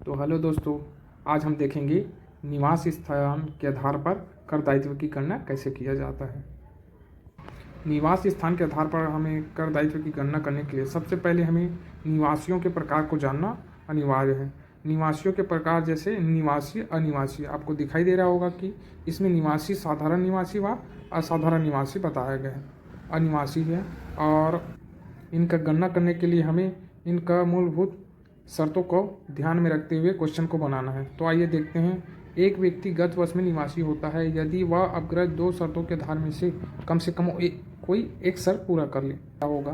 तो हेलो दोस्तों, आज हम देखेंगे निवास स्थान के आधार पर कर दायित्व की गणना कैसे किया जाता है। निवास स्थान के आधार पर हमें कर दायित्व की गणना करने के लिए सबसे पहले हमें निवासियों के प्रकार को जानना अनिवार्य है। निवासियों के प्रकार जैसे निवासी, अनिवासी, आपको दिखाई दे रहा होगा कि इसमें निवासी साधारण निवासी व असाधारण निवासी बताया गया है। अनिवासी है और इनका गणना करने के लिए हमें इनका मूलभूत शर्तों को ध्यान में रखते हुए क्वेश्चन को बनाना है। तो आइए देखते हैं। एक व्यक्ति गत वर्ष में निवासी होता है यदि वह अपग्रहित दो शर्तों के आधार में से कम कोई एक शर्त पूरा कर ले होगा।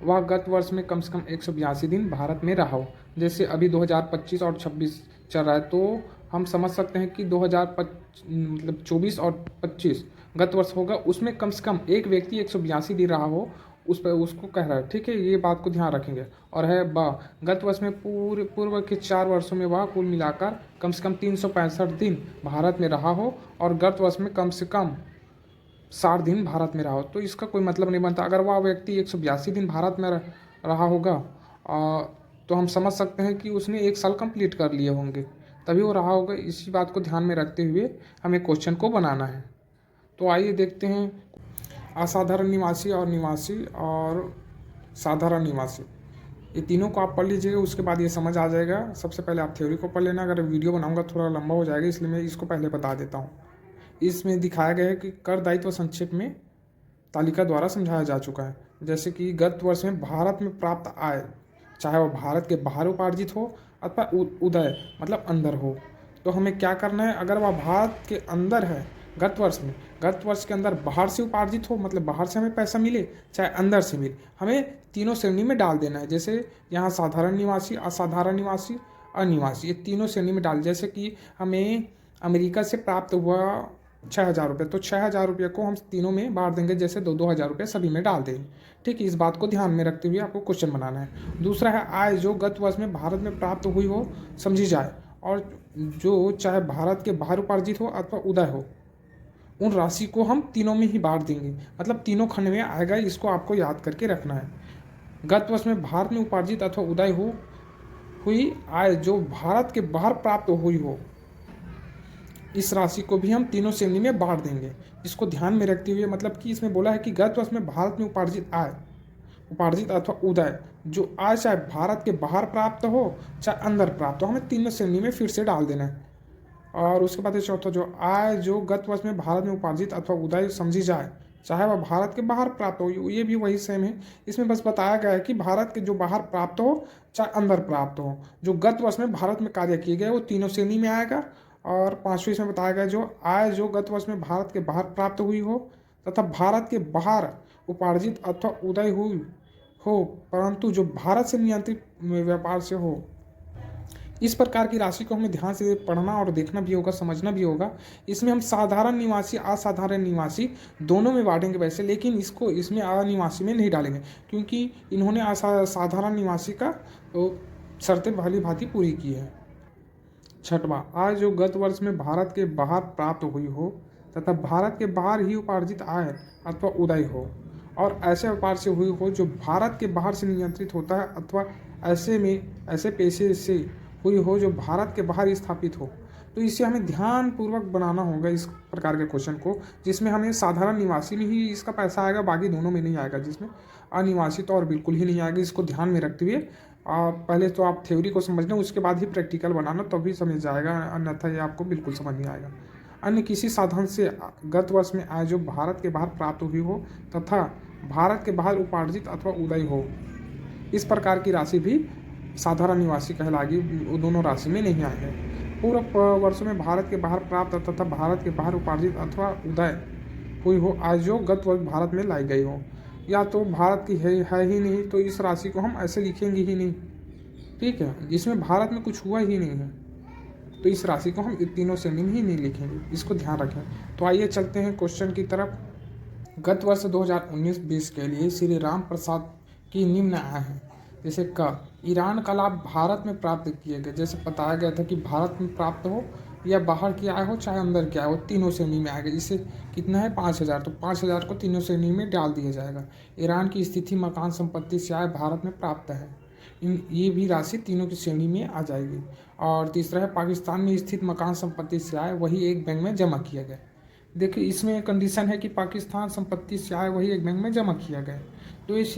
वह गत वर्ष में कम से कम 182 दिन भारत में रहा हो। जैसे अभी 2025 और 26 चल रहा है, तो हम समझ सकते हैं कि 2024 और 25 गत वर्ष होगा, उसमें कम से कम एक व्यक्ति 182 दिन रहा हो, उस पर उसको कह रहा है। ठीक है, ये बात को ध्यान रखेंगे। और है गत वर्ष में पूर्व के 4 वर्षों में वह कुल मिलाकर कम से कम 365 दिन भारत में रहा हो और गत वर्ष में कम से कम 60 दिन भारत में रहा हो। तो इसका कोई मतलब नहीं बनता। अगर वह व्यक्ति 182 दिन भारत में रहा होगा तो हम समझ सकते हैं कि उसने 1 साल कंप्लीट कर लिए होंगे, तभी वो रहा होगा। इसी बात को ध्यान में रखते हुए हमें क्वेश्चन को बनाना है। तो आइए देखते हैं। असाधारण निवासी और निवासी और साधारण निवासी, ये तीनों को आप पढ़ लीजिएगा, उसके बाद ये समझ आ जाएगा। सबसे पहले आप थ्योरी को पढ़ लेना। अगर वीडियो बनाऊंगा थोड़ा लंबा हो जाएगा, इसलिए मैं इसको पहले बता देता हूँ। इसमें दिखाया गया है कि कर दायित्व संक्षेप में तालिका द्वारा समझाया जा चुका है। जैसे कि गत वर्ष में भारत में प्राप्त आय, चाहे वह भारत के बाहर उपार्जित हो अथवा उदय मतलब अंदर हो, तो हमें क्या करना है। अगर वह भारत के अंदर है गत वर्ष के अंदर बाहर से उपार्जित हो, मतलब बाहर से हमें पैसा मिले चाहे अंदर से मिले, हमें तीनों श्रेणी में डाल देना है। जैसे यहाँ साधारण निवासी, असाधारण निवासी, अनिवासी, ये तीनों श्रेणी में डाल। जैसे कि हमें अमेरिका से प्राप्त हुआ 6,000 रुपये, तो 6,000 रुपये को हम तीनों में बांट देंगे, जैसे 2-2 हज़ार रुपये सभी में डाल देंगे। ठीक है, इस बात को ध्यान में रखते हुए आपको क्वेश्चन बनाना है। दूसरा है आय जो गत वर्ष में भारत में प्राप्त हुई हो समझी जाए और जो चाहे भारत के बाहर उपार्जित हो अथवा उदय हो, उन राशि को हम तीनों में ही बांट देंगे, मतलब तीनों खंड में आएगा। इसको आपको याद करके रखना है। गत वर्ष में भारत में उपार्जित अथवा उदय हुई आय जो भारत के बाहर प्राप्त हुई हो, इस राशि को भी हम तीनों श्रेणी में बांट देंगे। इसको ध्यान में रखते हुए, मतलब कि इसमें बोला है कि गत वर्ष में भारत में उपार्जित अथवा उदय जो आय चाहे भारत के बाहर प्राप्त हो चाहे अंदर प्राप्त हो, हमें तीनों श्रेणी में फिर से डाल देना है। और उसके बाद चौथा, जो आय जो गत वर्ष में भारत में उपार्जित अथवा उदय समझी जाए चाहे वह भारत के बाहर प्राप्त हो, ये भी वही सेम है। इसमें बस बताया गया है कि भारत के जो बाहर प्राप्त हो चाहे अंदर प्राप्त हो, जो गत वर्ष में भारत में कार्य किए गए वो तीनों श्रेणी में आएगा। और पांचवें इसमें बताया गया जो आय जो गत वर्ष में भारत के बाहर प्राप्त हुई हो तथा भारत के बाहर उपार्जित अथवा उदय हुई हो परंतु जो भारत से नियंत्रित व्यापार से हो, इस प्रकार की राशि को हमें ध्यान से पढ़ना और देखना भी होगा, समझना भी होगा। इसमें हम साधारण निवासी असाधारण निवासी दोनों में बांटेंगे वैसे, लेकिन इसमें अनिवासी में नहीं डालेंगे क्योंकि इन्होंने साधारण निवासी का शर्तें भली भांति पूरी की है। छठवां, आय जो गत वर्ष में भारत के बाहर प्राप्त हुई हो तथा भारत के बाहर ही उपार्जित आय अथवा उदय हो और ऐसे व्यापार से हुई हो जो भारत के बाहर से नियंत्रित होता है अथवा ऐसे पेशे से हुई हो जो भारत के बाहर स्थापित हो। तो इसे हमें ध्यान पूर्वक बनाना होगा इस प्रकार के क्वेश्चन को, जिसमें हमें साधारण निवासी में ही इसका पैसा आएगा, बाकी दोनों में नहीं आएगा। जिसमें अनिवासी तो और बिल्कुल ही नहीं आएगा। इसको ध्यान में रखते हुए पहले तो आप थ्योरी को समझना, उसके बाद ही प्रैक्टिकल बनाना, तभी समझ जाएगा, अन्यथा ये आपको बिल्कुल समझ नहीं आएगा। अन्य किसी साधन से गत वर्ष में आय जो भारत के बाहर प्राप्त हुई हो तथा भारत के बाहर उपार्जित अथवा उदय हो, इस प्रकार की राशि भी साधारण निवासी कहलाएगी, दोनों राशि में नहीं आएंगे। पूर्व वर्षों में भारत के बाहर प्राप्त तथा भारत के बाहर उपार्जित अथवा उदय हुई हो आय जो गत वर्ष भारत में लाई गई हो, या तो भारत की है ही नहीं, तो इस राशि को हम ऐसे लिखेंगे ही नहीं। ठीक है, जिसमें भारत में कुछ हुआ ही नहीं है, तो इस राशि को हम तीनों श्रेणी में ही नहीं लिखेंगे। इसको ध्यान रखें। तो आइए चलते हैं क्वेश्चन की तरफ। गत वर्ष 2019-20 के लिए श्री राम प्रसाद की निम्न आय है। जैसे क ईरान का लाभ भारत में प्राप्त किए गए, जैसे बताया गया था कि भारत में प्राप्त हो या बाहर की आय हो चाहे अंदर की आय हो, तीनों श्रेणी में आएगा। इससे कितना है 5,000, तो 5,000 को तीनों श्रेणी में डाल दिया जाएगा। ईरान की स्थिति मकान संपत्ति से आय भारत में प्राप्त है। ये भी राशि तीनों की श्रेणी में आ जाएगी। और तीसरा है पाकिस्तान में स्थित मकान संपत्ति से आए वही एक बैंक में जमा किया गया। देखिए इसमें कंडीशन है कि पाकिस्तान संपत्ति से आए वही एक बैंक में जमा किया गया, तो इस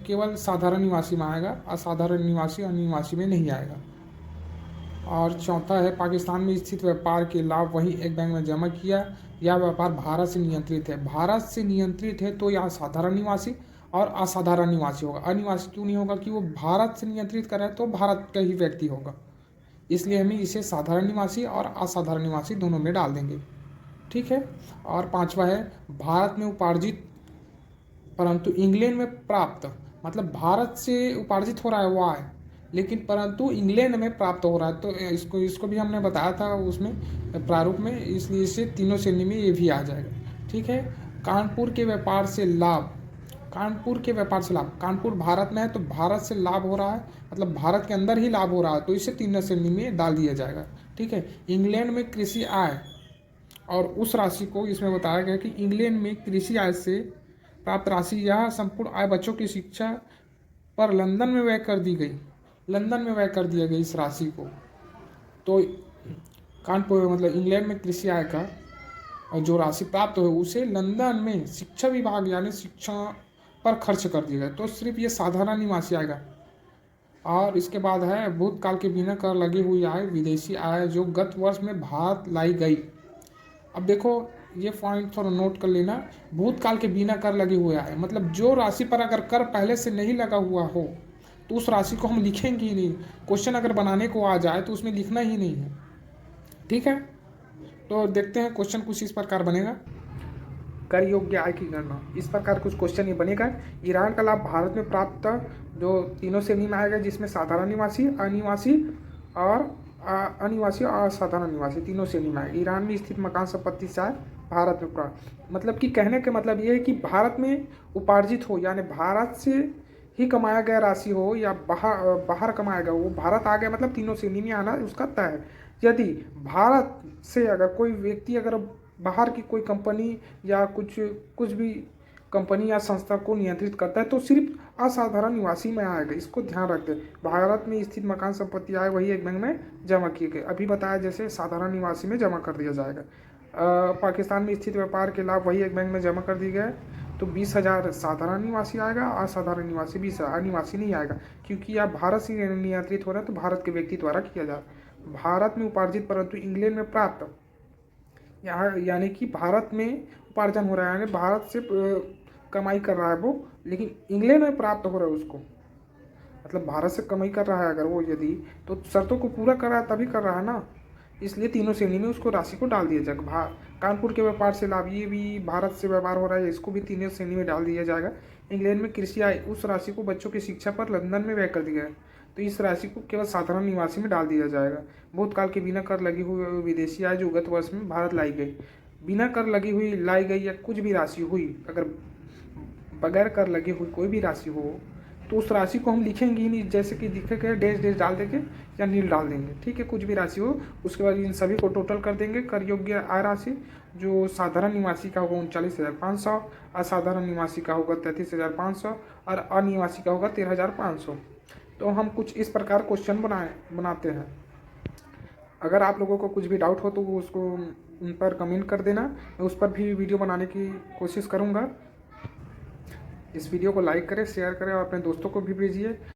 केवल साधारण निवासी में आएगा, असाधारण निवासी अनिवासी में नहीं आएगा। और चौथा है पाकिस्तान में स्थित व्यापार के लाभ वही एक बैंक में जमा किया, या व्यापार भारत से नियंत्रित है। भारत से नियंत्रित है तो यह साधारण निवासी और असाधारण निवासी होगा। अनिवासी क्यों नहीं होगा? कि वो भारत से नियंत्रित कर रहा है तो भारत का ही व्यक्ति होगा, इसलिए हमें इसे साधारण निवासी और असाधारण निवासी दोनों में डाल देंगे। ठीक है। और पांचवा है भारत में उपार्जित परंतु इंग्लैंड में प्राप्त, मतलब भारत से उपार्जित हो रहा है वो आय, लेकिन परंतु इंग्लैंड में प्राप्त हो रहा है, तो इसको भी हमने बताया था उसमें प्रारूप में, इसलिए इसे तीनों श्रेणी में ये भी आ जाएगा। ठीक है। कानपुर के व्यापार से लाभ, कानपुर के व्यापार से लाभ, कानपुर भारत में है तो भारत से लाभ हो रहा है, मतलब भारत के अंदर ही लाभ हो रहा है, तो इसे तीनों श्रेणी में डाल दिया जाएगा। ठीक है। इंग्लैंड में कृषि आय, और उस राशि को इसमें बताया गया कि इंग्लैंड में कृषि आय से प्राप्त राशि यह संपूर्ण आय बच्चों की शिक्षा पर लंदन में व्यय कर दी गई, लंदन में व्यय कर दिया गया इस राशि को। तो कानपुर मतलब इंग्लैंड में कृषि आय का जो राशि प्राप्त हो उसे लंदन में शिक्षा विभाग यानी शिक्षा पर खर्च कर दिया गया, तो सिर्फ ये साधारण निवासी आएगा। और इसके बाद है भूतकाल के बिना कर लगी हुई आय विदेशी आय जो गत वर्ष में भारत लाई गई। अब देखो ये पॉइंट थोड़ा नोट कर लेना, भूतकाल के बिना कर लगे हुए आए, मतलब जो राशि पर अगर कर पहले से नहीं लगा हुआ हो तो उस राशि को हम लिखेंगे ही नहीं। क्वेश्चन अगर बनाने को आ जाए तो उसमें लिखना ही नहीं है। ठीक है। तो देखते हैं क्वेश्चन कुछ इस प्रकार बनेगा। कर योग्य आय की गणना, इस प्रकार कुछ क्वेश्चन ये बनेगा। ईरान का लाभ भारत में प्राप्त जो तीनों श्रेणी में आएगा, जिसमें साधारण निवासी, अनिवासी और अनिवासी और असाधारण निवासी तीनों श्रेणी में आए। ईरान में स्थित मकान संपत्ति से आए भारत में प्राप्त, मतलब कि कहने का मतलब ये है कि भारत में उपार्जित हो, यानी भारत से ही कमाया गया राशि हो या बाहर कमाया गया वो भारत आ गया, मतलब तीनों श्रेणी में आना उसका तय है। यदि भारत से अगर कोई व्यक्ति अगर बाहर की कोई कंपनी या कुछ भी कंपनी या संस्था को नियंत्रित करता है तो सिर्फ असाधारण निवासी में आएगा, इसको ध्यान रखते हैं। भारत में स्थित मकान संपत्ति आए वही एक बैंक में जमा किए गए, अभी बताया जैसे साधारण निवासी में जमा कर दिया जाएगा। पाकिस्तान में स्थित व्यापार के लाभ वही एक बैंक में जमा कर दिए गए, तो 20,000 साधारण निवासी आएगा, असाधारण निवासी 20,000 अनिवासी नहीं आएगा, क्योंकि यह भारत से नियंत्रित हो रहा है तो भारत के व्यक्ति द्वारा किया जा रहा है। भारत में उपार्जित परंतु इंग्लैंड में प्राप्त, यानी कि भारत में उपार्जन हो रहा है, यानी भारत से कमाई कर रहा है वो, लेकिन इंग्लैंड में प्राप्त हो रहा है उसको, मतलब भारत से कमाई कर रहा है अगर वो, यदि तो शर्तों को पूरा कर रहा है तभी कर रहा है ना, इसलिए तीनों श्रेणी में उसको राशि को डाल दिया जाएगा। कानपुर के व्यापार से लाभ, ये भी भारत से व्यापार हो रहा है, इसको भी तीनों श्रेणी में डाल दिया जाएगा। इंग्लैंड में कृषि आय, उस राशि को बच्चों की शिक्षा पर लंदन में व्यय कर दिया गया, तो इस राशि को केवल साधारण निवासी में डाल दिया जाएगा। भूतकाल के बिना कर लगी हुई विदेशी आय जो गत वर्ष में भारत लाई गई, बिना कर लगी हुई लाई गई या कुछ भी राशि हुई, अगर बगैर कर लगी हुई कोई भी राशि हो तो उस राशि को हम लिखेंगे ही नहीं, जैसे कि लिखे डैश डैश डाल देंगे या नील डाल देंगे। ठीक है। कुछ भी राशि हो उसके बाद इन सभी को टोटल कर देंगे। कर योग्य आय राशि जो साधारण निवासी का होगा 39,500, असाधारण निवासी का होगा 33,500 और अनिवासी का होगा 13,500। तो हम कुछ इस प्रकार क्वेश्चन बनाते हैं। अगर आप लोगों को कुछ भी डाउट हो तो उसको उन पर कमेंट कर देना, मैं उस पर भी वीडियो बनाने की कोशिश करूँगा। इस वीडियो को लाइक करें, शेयर करें और अपने दोस्तों को भी भेजिए।